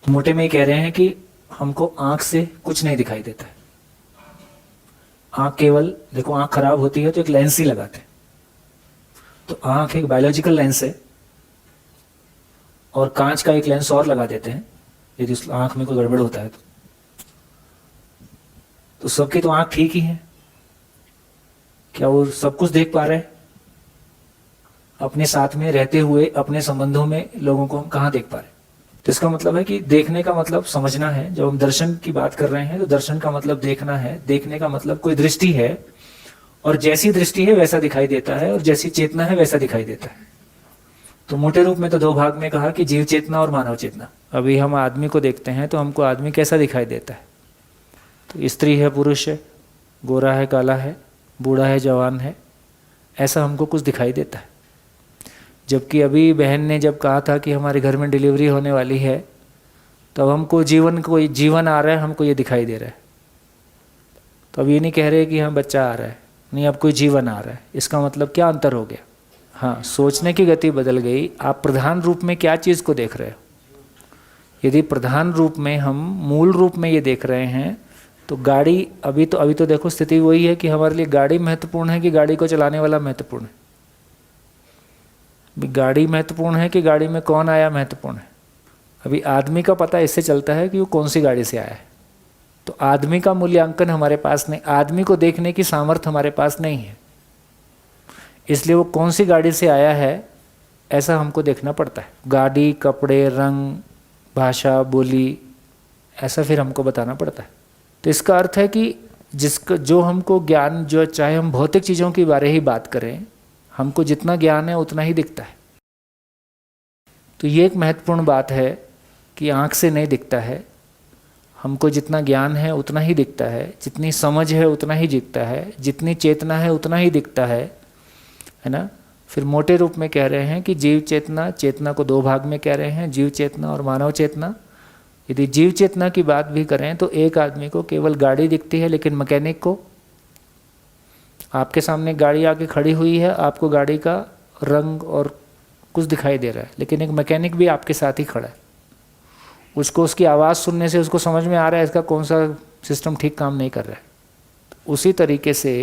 तो मोटे में ये कह रहे हैं कि हमको आंख से कुछ नहीं दिखाई देता है। आंख केवल, देखो आंख खराब होती है तो एक लेंस ही लगाते हैं। तो आंख एक बायोलॉजिकल लेंस है और कांच का एक लेंस और लगा देते हैं यदि उस आंख में कोई गड़बड़ होता है तो सबकी तो आंख ठीक ही है, क्या वो सब कुछ देख पा रहे हैं? अपने साथ में रहते हुए अपने संबंधों में लोगों को हम कहाँ देख पा रहे हैं? तो इसका मतलब है कि देखने का मतलब समझना है। जब हम दर्शन की बात कर रहे हैं तो दर्शन का मतलब देखना है। देखने का मतलब कोई दृष्टि है और जैसी दृष्टि है वैसा दिखाई देता है और जैसी चेतना है वैसा दिखाई देता है। तो मोटे रूप में तो दो भाग में कहा कि जीव चेतना और मानव चेतना। अभी हम आदमी को देखते हैं तो हमको आदमी कैसा दिखाई देता है? तो स्त्री है, पुरुष है, गोरा है, काला है, बूढ़ा है, जवान है, ऐसा हमको कुछ दिखाई देता है। जबकि अभी बहन ने जब कहा था कि हमारे घर में डिलीवरी होने वाली है तो अब हमको जीवन आ रहा है, हमको ये दिखाई दे रहा है। तो अब ये नहीं कह रहे कि हाँ बच्चा आ रहा है, नहीं अब कोई जीवन आ रहा है। इसका मतलब क्या अंतर हो गया? हाँ, सोचने की गति बदल गई। आप प्रधान रूप में क्या चीज़ को देख रहे हो? यदि प्रधान रूप में हम मूल रूप में ये देख रहे हैं तो गाड़ी, अभी तो देखो स्थिति वही है कि हमारे लिए गाड़ी महत्वपूर्ण है कि गाड़ी को चलाने वाला महत्वपूर्ण है? गाड़ी महत्वपूर्ण है कि गाड़ी में कौन आया महत्वपूर्ण है? अभी आदमी का पता इससे चलता है कि वो कौन सी गाड़ी से आया है। तो आदमी का मूल्यांकन हमारे पास नहीं, आदमी को देखने की सामर्थ्य हमारे पास नहीं है, इसलिए वो कौन सी गाड़ी से आया है ऐसा हमको देखना पड़ता है। गाड़ी, कपड़े, रंग, भाषा, बोली, ऐसा फिर हमको बताना पड़ता है। तो इसका अर्थ है कि जिसका जो हमको ज्ञान, जो चाहे हम भौतिक चीज़ों के बारे ही बात करें, हमको जितना ज्ञान है उतना ही दिखता है। तो ये एक महत्वपूर्ण बात है कि आँख से नहीं दिखता है, हमको जितना ज्ञान है उतना ही दिखता है, जितनी समझ है उतना ही दिखता है, जितनी चेतना है उतना ही दिखता है ना। फिर मोटे रूप में कह रहे हैं कि जीव चेतना, चेतना को दो भाग में कह रहे हैं, जीव चेतना और मानव चेतना। यदि जीव चेतना की बात भी करें तो एक आदमी को केवल गाड़ी दिखती है, लेकिन मैकेनिक को, आपके सामने गाड़ी आके खड़ी हुई है, आपको गाड़ी का रंग और कुछ दिखाई दे रहा है, लेकिन एक मैकेनिक भी आपके साथ ही खड़ा है। उसको उसकी आवाज़ सुनने से उसको समझ में आ रहा है इसका कौन सा सिस्टम ठीक काम नहीं कर रहा है। उसी तरीके से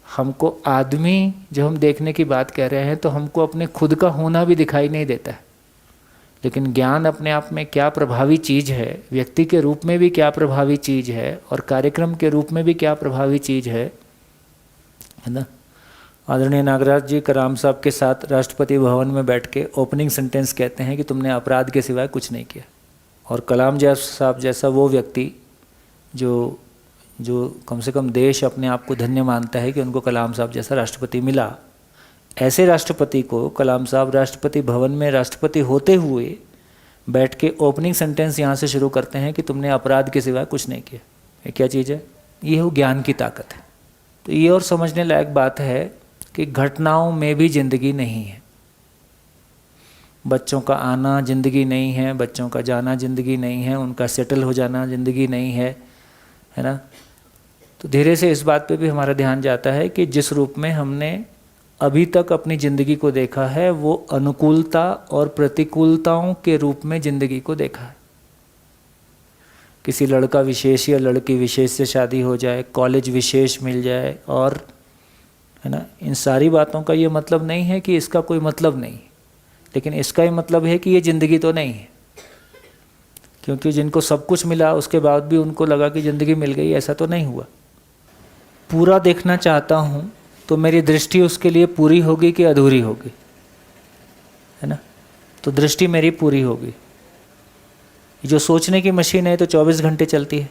हमको आदमी, जो हम देखने की बात कह रहे हैं, तो हमको अपने खुद का होना भी दिखाई नहीं देता है, लेकिन ज्ञान अपने आप में क्या प्रभावी चीज़ है, व्यक्ति के रूप में भी क्या प्रभावी चीज़ है और कार्यक्रम के रूप में भी क्या प्रभावी चीज़ है ना। आदरणीय नागराज जी कलाम साहब के साथ राष्ट्रपति भवन में बैठ के ओपनिंग सेंटेंस कहते हैं कि तुमने अपराध के सिवाय कुछ नहीं किया। और कलाम साहब जैसा वो व्यक्ति जो कम से कम देश अपने आप को धन्य मानता है कि उनको कलाम साहब जैसा राष्ट्रपति मिला, ऐसे राष्ट्रपति को कलाम साहब राष्ट्रपति भवन में राष्ट्रपति होते हुए बैठ के ओपनिंग सेंटेंस यहाँ से शुरू करते हैं कि तुमने अपराध के सिवाय कुछ नहीं किया। ये क्या चीज़ है? ये वो ज्ञान की ताकत है। तो ये और समझने लायक बात है कि घटनाओं में भी जिंदगी नहीं है। बच्चों का आना जिंदगी नहीं है, बच्चों का जाना जिंदगी नहीं है, उनका सेटल हो जाना जिंदगी नहीं है ना। तो धीरे से इस बात पे भी हमारा ध्यान जाता है कि जिस रूप में हमने अभी तक अपनी ज़िंदगी को देखा है वो अनुकूलता और प्रतिकूलताओं के रूप में ज़िंदगी को देखा है। किसी लड़का विशेष या लड़की विशेष से शादी हो जाए, कॉलेज विशेष मिल जाए, और है ना, इन सारी बातों का ये मतलब नहीं है कि इसका कोई मतलब नहीं, लेकिन इसका ये मतलब है कि ये ज़िंदगी तो नहीं है। क्योंकि जिनको सब कुछ मिला उसके बाद भी उनको लगा कि ज़िंदगी मिल गई, ऐसा तो नहीं हुआ। पूरा देखना चाहता हूँ तो मेरी दृष्टि उसके लिए पूरी होगी कि अधूरी होगी, है ना। तो दृष्टि मेरी पूरी होगी। जो सोचने की मशीन है तो 24 घंटे चलती है।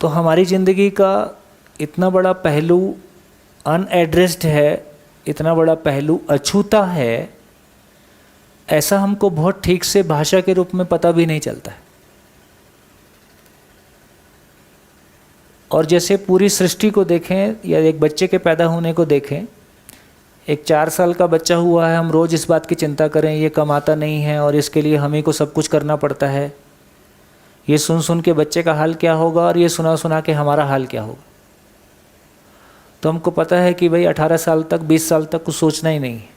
तो हमारी ज़िंदगी का इतना बड़ा पहलू अनएड्रेस्ड है, इतना बड़ा पहलू अछूता है, ऐसा हमको बहुत ठीक से भाषा के रूप में पता भी नहीं चलता है। और जैसे पूरी सृष्टि को देखें या एक बच्चे के पैदा होने को देखें, एक 4 साल का बच्चा हुआ है, हम रोज़ इस बात की चिंता करें ये कमाता नहीं है और इसके लिए हमें को सब कुछ करना पड़ता है, ये सुन सुन के बच्चे का हाल क्या होगा और ये सुना सुना के हमारा हाल क्या होगा। तो हमको पता है कि भाई 18 साल तक 20 साल तक कुछ सोचना ही नहीं है।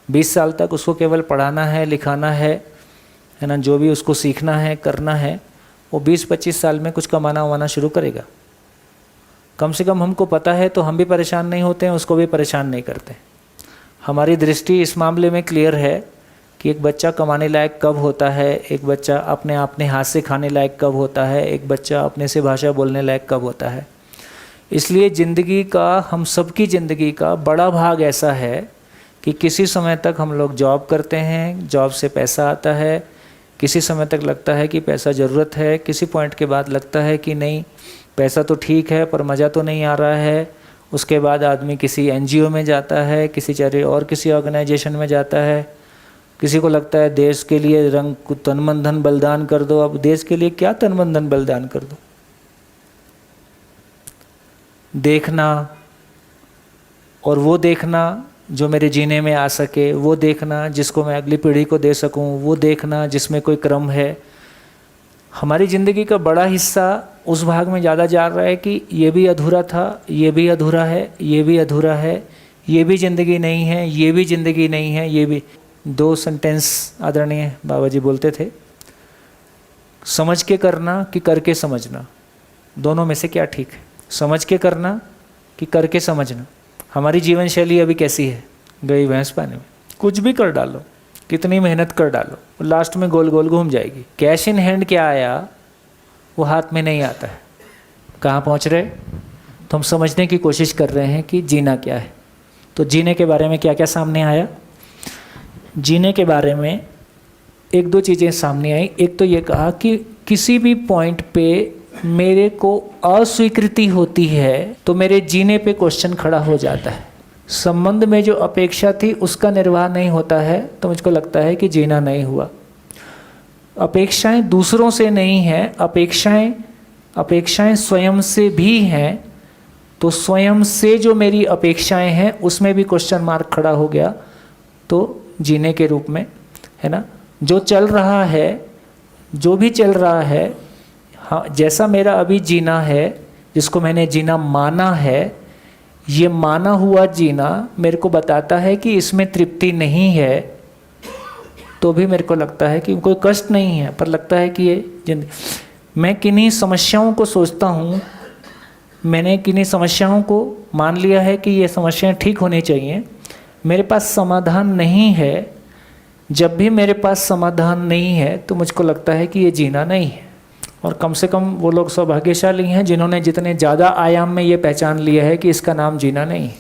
20 साल तक उसको केवल पढ़ाना है, लिखाना है ना, जो भी उसको सीखना है, करना है, वो 20-25 साल में कुछ कमाना वाना शुरू करेगा। कम से कम हमको पता है तो हम भी परेशान नहीं होते हैं, उसको भी परेशान नहीं करते। हमारी दृष्टि इस मामले में क्लियर है कि एक बच्चा कमाने लायक कब होता है, एक बच्चा अपने हाथ से खाने लायक कब होता है, एक बच्चा अपने से भाषा बोलने लायक कब होता है। इसलिए ज़िंदगी का, हम सबकी ज़िंदगी का बड़ा भाग ऐसा है कि किसी समय तक हम लोग जॉब करते हैं, जॉब से पैसा आता है, किसी समय तक लगता है कि पैसा ज़रूरत है, किसी पॉइंट के बाद लगता है कि नहीं पैसा तो ठीक है पर मज़ा तो नहीं आ रहा है। उसके बाद आदमी किसी NGO में जाता है, किसी ऑर्गेनाइजेशन में जाता है, किसी को लगता है देश के लिए रंग तन मन धन बलिदान कर दो। अब देश के लिए क्या तन मन धन बलिदान कर दो? देखना, और वो देखना जो मेरे जीने में आ सके, वो देखना जिसको मैं अगली पीढ़ी को दे सकूं, वो देखना जिसमें कोई क्रम है। हमारी ज़िंदगी का बड़ा हिस्सा उस भाग में ज़्यादा जा रहा है कि ये भी अधूरा था, ये भी अधूरा है, ये भी अधूरा है, ये भी ज़िंदगी नहीं है, ये भी ज़िंदगी नहीं है, ये भी। 2 सेंटेंस आदरणीय बाबा जी बोलते थे, समझ के करना कि करके समझना, दोनों में से क्या ठीक है? समझ के करना कि करके समझना। हमारी जीवन शैली अभी कैसी है? गई भैंस पानी में। कुछ भी कर डालो, कितनी मेहनत कर डालो, लास्ट में गोल गोल घूम जाएगी। कैश इन हैंड क्या आया वो हाथ में नहीं आता है। कहाँ पहुँच रहे? तो हम समझने की कोशिश कर रहे हैं कि जीना क्या है। तो जीने के बारे में क्या क्या सामने आया? जीने के बारे में 1-2 चीज़ें सामने आई। एक तो ये कहा कि किसी भी पॉइंट पे मेरे को अस्वीकृति होती है तो मेरे जीने पे क्वेश्चन खड़ा हो जाता है। संबंध में जो अपेक्षा थी उसका निर्वाह नहीं होता है तो मुझको लगता है कि जीना नहीं हुआ। अपेक्षाएं दूसरों से नहीं हैं, अपेक्षाएं स्वयं से भी हैं, तो स्वयं से जो मेरी अपेक्षाएं हैं उसमें भी क्वेश्चन मार्क खड़ा हो गया तो जीने के रूप में, है ना। जो चल रहा है, जो भी चल रहा है, हाँ, जैसा मेरा अभी जीना है, जिसको मैंने जीना माना है, ये माना हुआ जीना मेरे को बताता है कि इसमें तृप्ति नहीं है, तो भी मेरे को लगता है कि कोई कष्ट नहीं है, पर लगता है कि ये जिंदगी। मैं किन्हीं समस्याओं को सोचता हूँ, मैंने किन्हीं समस्याओं को मान लिया है कि ये समस्याएं ठीक होनी चाहिए, मेरे पास समाधान नहीं है। जब भी मेरे पास समाधान नहीं है तो मुझको लगता है कि ये जीना नहीं है। और कम से कम वो लोग सौभाग्यशाली हैं जिन्होंने जितने ज़्यादा आयाम में ये पहचान लिया है कि इसका नाम जीना नहीं है,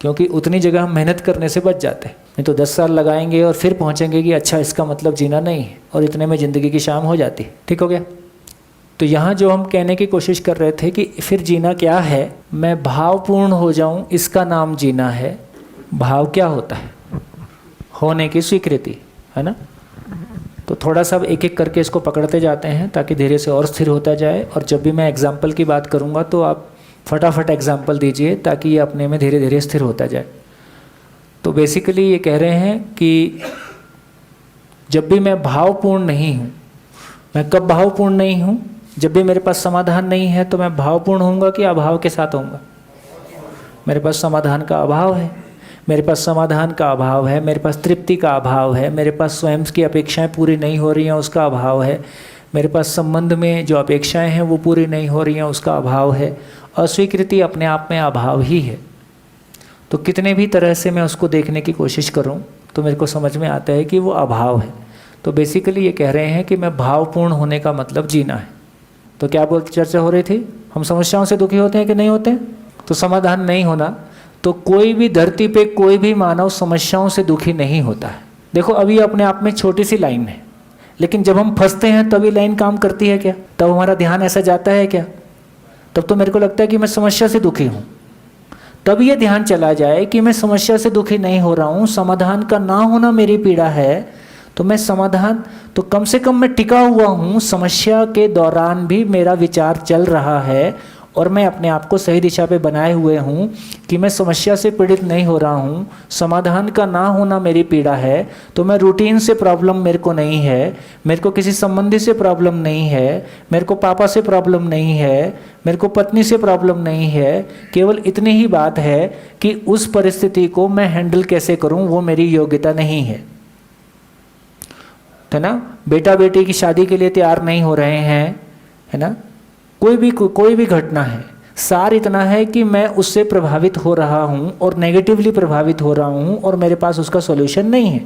क्योंकि उतनी जगह हम मेहनत करने से बच जाते हैं। नहीं तो 10 साल लगाएंगे और फिर पहुँचेंगे कि अच्छा इसका मतलब जीना नहीं है, और इतने में ज़िंदगी की शाम हो जाती है। ठीक हो गया? तो यहाँ जो हम कहने की कोशिश कर रहे थे कि फिर जीना क्या है, मैं भावपूर्ण हो जाऊँ, इसका नाम जीना है। भाव क्या होता है? होने की स्वीकृति, है ना। तो थोड़ा सा एक एक करके इसको पकड़ते जाते हैं ताकि धीरे से और स्थिर होता जाए। और जब भी मैं एग्जाम्पल की बात करूँगा तो आप फटाफट एग्जाम्पल दीजिए ताकि ये अपने में धीरे धीरे स्थिर होता जाए। तो बेसिकली ये कह रहे हैं कि जब भी मैं भावपूर्ण नहीं हूँ, मैं कब भावपूर्ण नहीं हूँ? जब भी मेरे पास समाधान नहीं है तो मैं भावपूर्ण होऊंगा कि अभाव के साथ होऊंगा? मेरे पास समाधान का अभाव है, मेरे पास समाधान का अभाव है, मेरे पास तृप्ति का अभाव है, मेरे पास स्वयं की अपेक्षाएं पूरी नहीं हो रही हैं उसका अभाव है, मेरे पास संबंध में जो अपेक्षाएं हैं वो पूरी नहीं हो रही हैं उसका अभाव है। अस्वीकृति अपने आप में अभाव ही है। तो कितने भी तरह से मैं उसको देखने की कोशिश करूं तो मेरे को समझ में आता है कि वो अभाव है। तो बेसिकली ये कह रहे हैं कि मैं भावपूर्ण होने का मतलब जीना है। तो क्या चर्चा हो रही थी? हम समस्याओं से दुखी होते हैं कि नहीं होते? तो समाधान नहीं होना, तो कोई भी धरती पे कोई भी मानव समस्याओं से दुखी नहीं होता है। देखो अभी अपने आप में छोटी सी लाइन है, लेकिन जब हम फंसते हैं तभी लाइन काम करती है क्या? तब हमारा ध्यान ऐसा जाता है क्या? तब तो मेरे को लगता है कि मैं समस्या से दुखी हूँ। तब ये ध्यान चला जाए कि मैं समस्या से दुखी नहीं हो रहा हूँ, समाधान का ना होना मेरी पीड़ा है, तो मैं समाधान, तो कम से कम मैं टिका हुआ हूँ, समस्या के दौरान भी मेरा विचार चल रहा है और मैं अपने आप को सही दिशा पे बनाए हुए हूँ कि मैं समस्या से पीड़ित नहीं हो रहा हूँ, समाधान का ना होना मेरी पीड़ा है, तो मैं रूटीन से प्रॉब्लम मेरे को नहीं है, मेरे को किसी संबंधी से प्रॉब्लम नहीं है, मेरे को पापा से प्रॉब्लम नहीं है, मेरे को पत्नी से प्रॉब्लम नहीं है, केवल इतनी ही बात है कि उस परिस्थिति को मैं हैंडल कैसे करूँ वो मेरी योग्यता नहीं है ना। बेटा बेटी की शादी के लिए तैयार नहीं हो रहे हैं, है ना। कोई भी घटना है, सार इतना है कि मैं उससे प्रभावित हो रहा हूँ और नेगेटिवली प्रभावित हो रहा हूँ और मेरे पास उसका सॉल्यूशन नहीं है।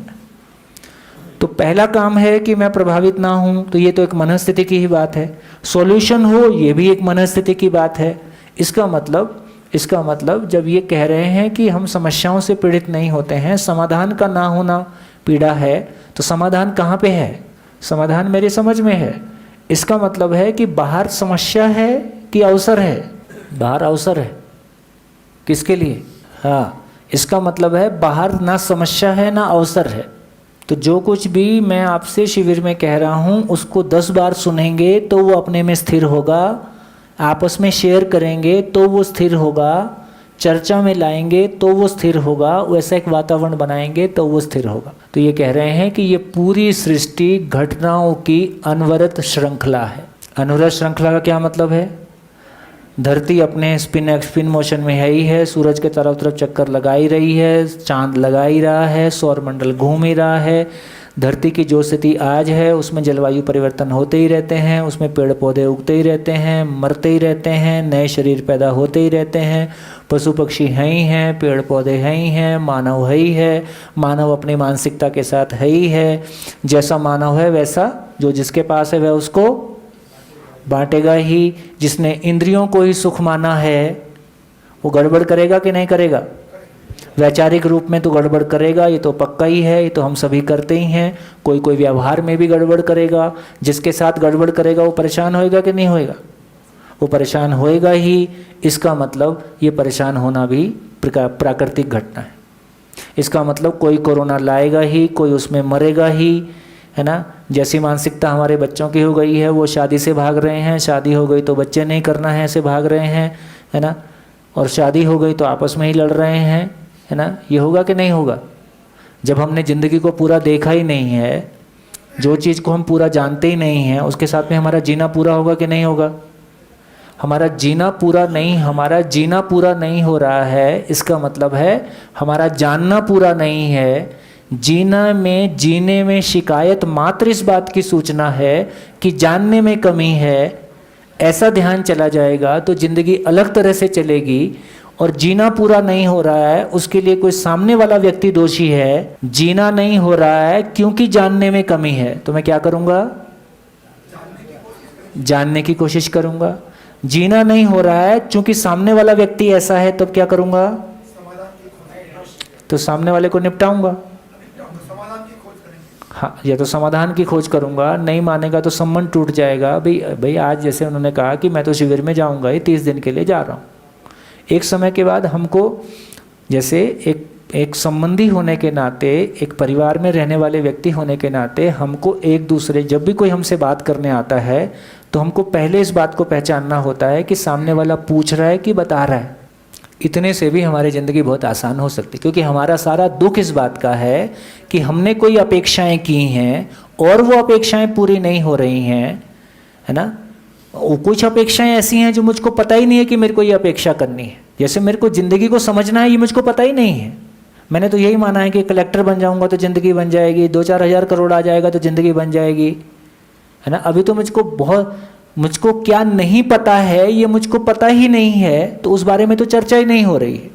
तो पहला काम है कि मैं प्रभावित ना हूँ, तो ये तो एक मनस्थिति की ही बात है। सॉल्यूशन हो, ये भी एक मनस्थिति की बात है। इसका मतलब जब ये कह रहे हैं कि हम समस्याओं से पीड़ित नहीं होते हैं, समाधान का ना होना पीड़ा है, तो समाधान कहाँ पे है? समाधान मेरी समझ में है। इसका मतलब है कि बाहर समस्या है कि अवसर है? बाहर अवसर है। किसके लिए? हाँ, इसका मतलब है बाहर ना समस्या है ना अवसर है। तो जो कुछ भी मैं आपसे शिविर में कह रहा हूँ उसको 10 बार सुनेंगे तो वो अपने में स्थिर होगा, आपस में शेयर करेंगे तो वो स्थिर होगा, चर्चा में लाएंगे तो वो स्थिर होगा, वैसा एक वातावरण बनाएंगे तो वो स्थिर होगा। तो ये कह रहे हैं कि ये पूरी सृष्टि घटनाओं की अनवरत श्रृंखला है। अनवरत श्रृंखला का क्या मतलब है? धरती अपने स्पिन मोशन में है ही है, सूरज के चारों तरफ चक्कर लगा ही रही है, चांद लगा ही रहा है, सौरमंडल घूम ही रहा है। धरती की जो स्थिति आज है उसमें जलवायु परिवर्तन होते ही रहते हैं, उसमें पेड़ पौधे उगते ही रहते हैं, मरते ही रहते हैं, नए शरीर पैदा होते ही रहते हैं, पशु पक्षी हैं ही हैं, पेड़ पौधे हैं ही हैं, मानव है ही है, मानव अपनी मानसिकता के साथ है ही है। जैसा मानव है वैसा जो जिसके पास है वह उसको बांटेगा ही। जिसने इंद्रियों को ही सुख माना है वो गड़बड़ करेगा कि नहीं करेगा? वैचारिक रूप में तो गड़बड़ करेगा, ये तो पक्का ही है, ये तो हम सभी करते ही हैं। कोई व्यवहार में भी गड़बड़ करेगा। जिसके साथ गड़बड़ करेगा वो परेशान होएगा कि नहीं होएगा? वो परेशान होएगा ही। इसका मतलब ये परेशान होना भी प्राकृतिक घटना है। इसका मतलब कोई कोरोना लाएगा ही, कोई उसमें मरेगा ही, है ना। जैसी मानसिकता हमारे बच्चों की हो गई है, वो शादी से भाग रहे हैं, शादी हो गई तो बच्चे नहीं करना है ऐसे भाग रहे हैं, है ना। और शादी हो गई तो आपस में ही लड़ रहे हैं, है ना। ये होगा कि नहीं होगा? जब हमने ज़िंदगी को पूरा देखा ही नहीं है, जो चीज़ को हम पूरा जानते ही नहीं हैं, उसके साथ में हमारा जीना पूरा होगा कि नहीं होगा? हमारा जीना पूरा नहीं हो रहा है। इसका मतलब है हमारा जानना पूरा नहीं है। जीने में शिकायत मात्र इस बात की सूचना है कि जानने में कमी है। ऐसा ध्यान चला जाएगा तो जिंदगी अलग तरह से चलेगी। और जीना पूरा नहीं हो रहा है उसके लिए कोई सामने वाला व्यक्ति दोषी है। जीना नहीं हो रहा है क्योंकि जानने में कमी है, तो मैं क्या करूंगा? जानने की कोशिश करूंगा। जीना नहीं हो रहा है क्योंकि सामने वाला व्यक्ति ऐसा है, तब क्या करूंगा? तो सामने वाले को निपटाऊंगा। हाँ, या तो समाधान की खोज करूंगा। नहीं मानेगा तो संबंध टूट जाएगा। भाई आज जैसे उन्होंने कहा कि मैं तो शिविर में जाऊंगा, ये 30 दिन के लिए जा रहा हूँ। एक समय के बाद हमको जैसे एक संबंधी होने के नाते, एक परिवार में रहने वाले व्यक्ति होने के नाते, हमको एक दूसरे, जब भी कोई हमसे बात करने आता है तो हमको पहले इस बात को पहचानना होता है कि सामने वाला पूछ रहा है कि बता रहा है। इतने से भी हमारी ज़िंदगी बहुत आसान हो सकती है, क्योंकि हमारा सारा दुख इस बात का है कि हमने कोई अपेक्षाएं की हैं और वो अपेक्षाएं पूरी नहीं हो रही हैं, है ना। कुछ अपेक्षाएं ऐसी हैं जो मुझको पता ही नहीं है कि मेरे को ये अपेक्षा करनी है। जैसे मेरे को ज़िंदगी को समझना है, ये मुझको पता ही नहीं है। मैंने तो यही माना है कि कलेक्टर बन जाऊंगा तो ज़िंदगी बन जाएगी, 2-4 हज़ार करोड़ आ जाएगा तो ज़िंदगी बन जाएगी, है ना। अभी तो मुझको क्या नहीं पता है, ये मुझको पता ही नहीं है, तो उस बारे में तो चर्चा ही नहीं हो रही है।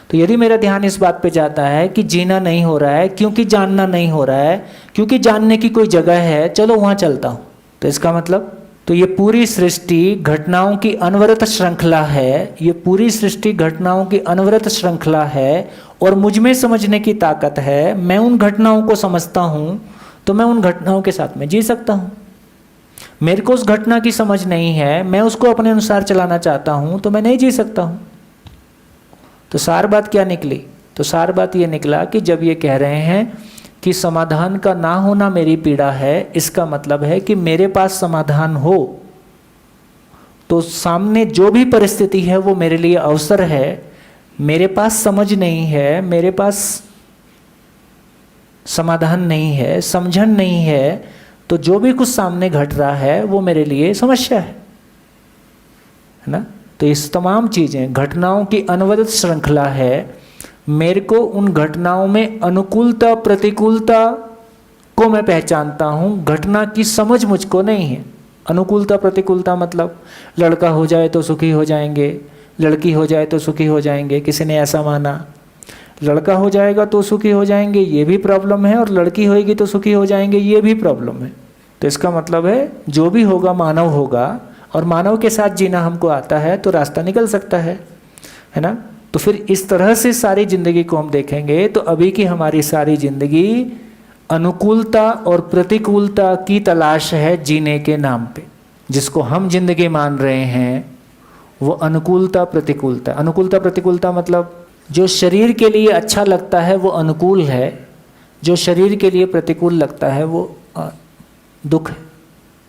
तो यदि मेरा ध्यान इस बात पे जाता है कि जीना नहीं हो रहा है क्योंकि जानना नहीं हो रहा है, क्योंकि जानने की कोई जगह है, चलो वहाँ चलता हूँ, तो इसका मतलब तो ये पूरी सृष्टि घटनाओं की अनवरत श्रृंखला है। ये पूरी सृष्टि घटनाओं की अनवरत श्रृंखला है और मुझ में समझने की ताकत है। मैं उन घटनाओं को समझता हूँ तो मैं उन घटनाओं के साथ में जी सकता हूँ। मेरे को उस घटना की समझ नहीं है, मैं उसको अपने अनुसार चलाना चाहता हूँ, तो मैं नहीं जी सकता हूँ। तो सार बात क्या निकली? तो सार बात ये निकला कि जब ये कह रहे हैं कि समाधान का ना होना मेरी पीड़ा है, इसका मतलब है कि मेरे पास समाधान हो तो सामने जो भी परिस्थिति है वो मेरे लिए अवसर है। मेरे पास समझ नहीं है, मेरे पास समाधान नहीं है, समझन नहीं है, तो जो भी कुछ सामने घट रहा है वो मेरे लिए समस्या है ना। तो इस तमाम चीज़ें घटनाओं की अनवरत श्रृंखला है। मेरे को उन घटनाओं में अनुकूलता प्रतिकूलता को मैं पहचानता हूँ, घटना की समझ मुझको नहीं है। अनुकूलता प्रतिकूलता मतलब लड़का हो जाए तो सुखी हो जाएंगे, लड़की हो जाए तो सुखी हो जाएंगे, किसी ने ऐसा माना। लड़का हो जाएगा तो सुखी हो जाएंगे, ये भी प्रॉब्लम है, और लड़की होएगी तो सुखी हो जाएंगे, ये भी प्रॉब्लम है। तो इसका मतलब है जो भी होगा मानव होगा, और मानव के साथ जीना हमको आता है तो रास्ता निकल सकता है ना। तो फिर इस तरह से सारी जिंदगी को हम देखेंगे तो अभी की हमारी सारी जिंदगी अनुकूलता और प्रतिकूलता की तलाश है जीने के नाम पे। जिसको हम जिंदगी मान रहे हैं वो अनुकूलता प्रतिकूलता। अनुकूलता प्रतिकूलता मतलब जो शरीर के लिए अच्छा लगता है वो अनुकूल है, जो शरीर के लिए प्रतिकूल लगता है वो दुख है,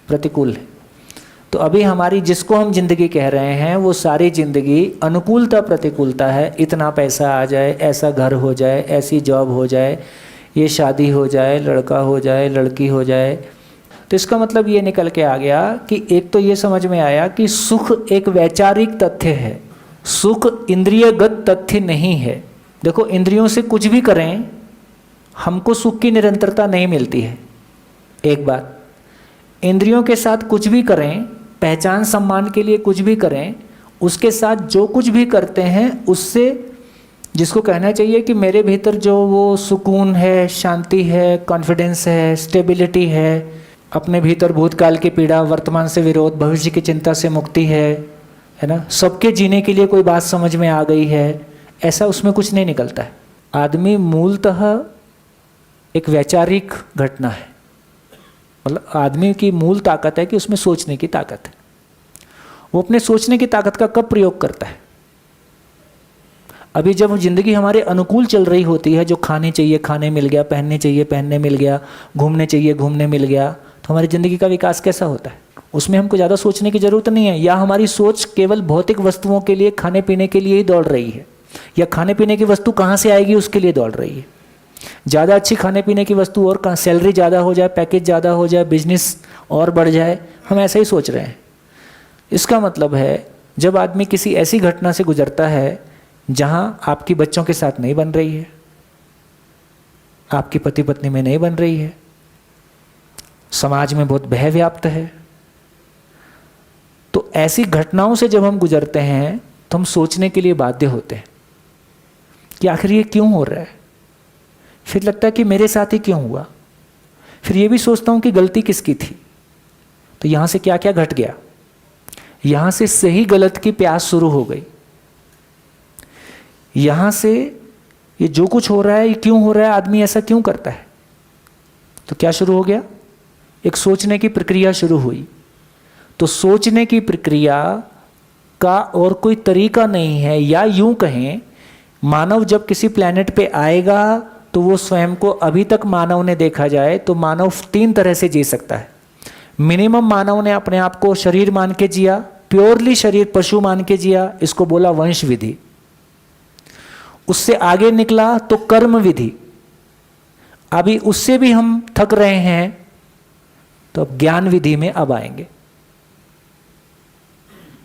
प्रतिकूल है। तो अभी हमारी जिसको हम जिंदगी कह रहे हैं वो सारी जिंदगी अनुकूलता प्रतिकूलता है। इतना पैसा आ जाए, ऐसा घर हो जाए, ऐसी जॉब हो जाए, ये शादी हो जाए, लड़का हो जाए, लड़की हो जाए। तो इसका मतलब ये निकल के आ गया कि एक तो ये समझ में आया कि सुख एक वैचारिक तथ्य है, सुख इंद्रियगत तथ्य नहीं है। देखो इंद्रियों से कुछ भी करें हमको सुख की निरंतरता नहीं मिलती है। एक बात, इंद्रियों के साथ कुछ भी करें, पहचान सम्मान के लिए कुछ भी करें, उसके साथ जो कुछ भी करते हैं उससे जिसको कहना चाहिए कि मेरे भीतर जो वो सुकून है, शांति है, कॉन्फिडेंस है, स्टेबिलिटी है, अपने भीतर भूतकाल की पीड़ा, वर्तमान से विरोध, भविष्य की चिंता से मुक्ति है ना, सबके जीने के लिए कोई बात समझ में आ गई है, ऐसा उसमें कुछ नहीं निकलता है। आदमी मूलतः एक वैचारिक घटना है। मतलब आदमी की मूल ताकत है कि उसमें सोचने की ताकत है। वो अपने सोचने की ताकत का कब प्रयोग करता है? अभी जब जिंदगी हमारे अनुकूल चल रही होती है, जो खाने चाहिए खाने मिल गया, पहनने चाहिए पहनने मिल गया, घूमने चाहिए घूमने मिल गया, तो हमारी ज़िंदगी का विकास कैसा होता है? उसमें हमको ज़्यादा सोचने की ज़रूरत नहीं है, या हमारी सोच केवल भौतिक वस्तुओं के लिए, खाने पीने के लिए ही दौड़ रही है, या खाने पीने की वस्तु कहाँ से आएगी उसके लिए दौड़ रही है। ज़्यादा अच्छी खाने पीने की वस्तु और कहाँ, सैलरी ज़्यादा हो जाए, पैकेज ज़्यादा हो जाए, बिजनेस और बढ़ जाए, हम ऐसा ही सोच रहे हैं। इसका मतलब है जब आदमी किसी ऐसी घटना से गुजरता है जहाँ आपकी बच्चों के साथ नहीं बन रही है, आपकी पति पत्नी में नहीं बन रही है, समाज में बहुत भय व्याप्त है, तो ऐसी घटनाओं से जब हम गुजरते हैं तो हम सोचने के लिए बाध्य होते हैं कि आखिर ये क्यों हो रहा है। फिर लगता है कि मेरे साथ ही क्यों हुआ। फिर ये भी सोचता हूँ कि गलती किसकी थी। तो यहाँ से क्या क्या घट गया, यहाँ से सही गलत की प्यास शुरू हो गई। यहाँ से ये जो कुछ हो रहा है ये क्यों हो रहा है, आदमी ऐसा क्यों करता है, तो क्या शुरू हो गया, एक सोचने की प्रक्रिया शुरू हुई। तो सोचने की प्रक्रिया का और कोई तरीका नहीं है, या यूं कहें मानव जब किसी प्लेनेट पे आएगा तो वो स्वयं को, अभी तक मानव ने देखा जाए तो मानव 3 तरह से जी सकता है। मिनिमम मानव ने अपने आप को शरीर मान के जिया, प्योरली शरीर पशु मान के जिया, इसको बोला वंश विधि। उससे आगे निकला तो कर्म विधि, अभी उससे भी हम थक रहे हैं तो अब ज्ञान विधि में अब आएंगे।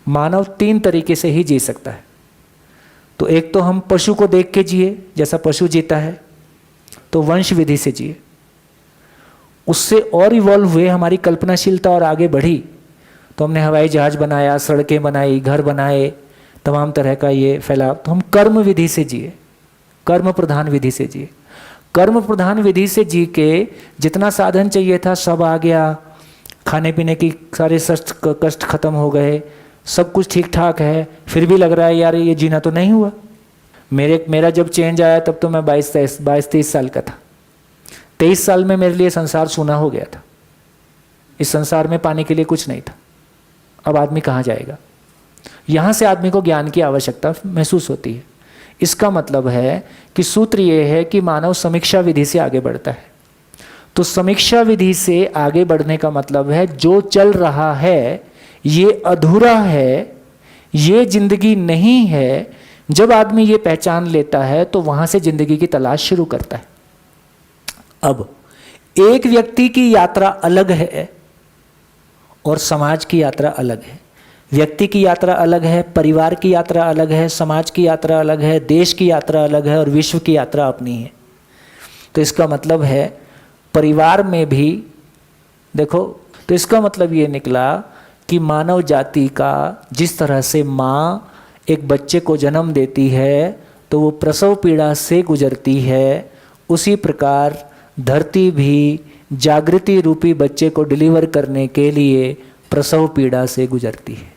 मानव 3 तरीके से ही जी सकता है। तो एक तो हम पशु को देख के जिए, जैसा पशु जीता है, तो वंश विधि से जिए। उससे और इवॉल्व हुए, हमारी कल्पनाशीलता और आगे बढ़ी, तो हमने हवाई जहाज बनाया, सड़कें बनाई, घर बनाए, तमाम तरह का ये फैलाव। तो हम कर्म विधि से जिए, कर्म प्रधान विधि से जिए। कर्म प्रधान विधि से जी के जितना साधन चाहिए था सब आ गया, खाने पीने की सारे कष्ट खत्म हो गए, सब कुछ ठीक ठाक है, फिर भी लग रहा है यार ये जीना तो नहीं हुआ। मेरा जब चेंज आया तब तो मैं 22-23 साल का था। 23 साल में मेरे लिए संसार सूना हो गया था। इस संसार में पाने के लिए कुछ नहीं था। अब आदमी कहाँ जाएगा? यहाँ से आदमी को ज्ञान की आवश्यकता महसूस होती है। इसका मतलब है कि सूत्र ये है कि मानव समीक्षा विधि से आगे बढ़ता है। तो समीक्षा विधि से आगे बढ़ने का मतलब है जो चल रहा है ये अधूरा है, ये जिंदगी नहीं है, जब आदमी ये पहचान लेता है तो वहां से जिंदगी की तलाश शुरू करता है। अब एक व्यक्ति की यात्रा अलग है और समाज की यात्रा अलग है। व्यक्ति की यात्रा अलग है, परिवार की यात्रा अलग है, समाज की यात्रा अलग है, देश की यात्रा अलग है और विश्व की यात्रा अपनी है। तो इसका मतलब है परिवार में भी देखो, तो इसका मतलब ये निकला कि मानव जाति का जिस तरह से माँ एक बच्चे को जन्म देती है तो वो प्रसव पीड़ा से गुजरती है, उसी प्रकार धरती भी जागृति रूपी बच्चे को डिलीवर करने के लिए प्रसव पीड़ा से गुजरती है।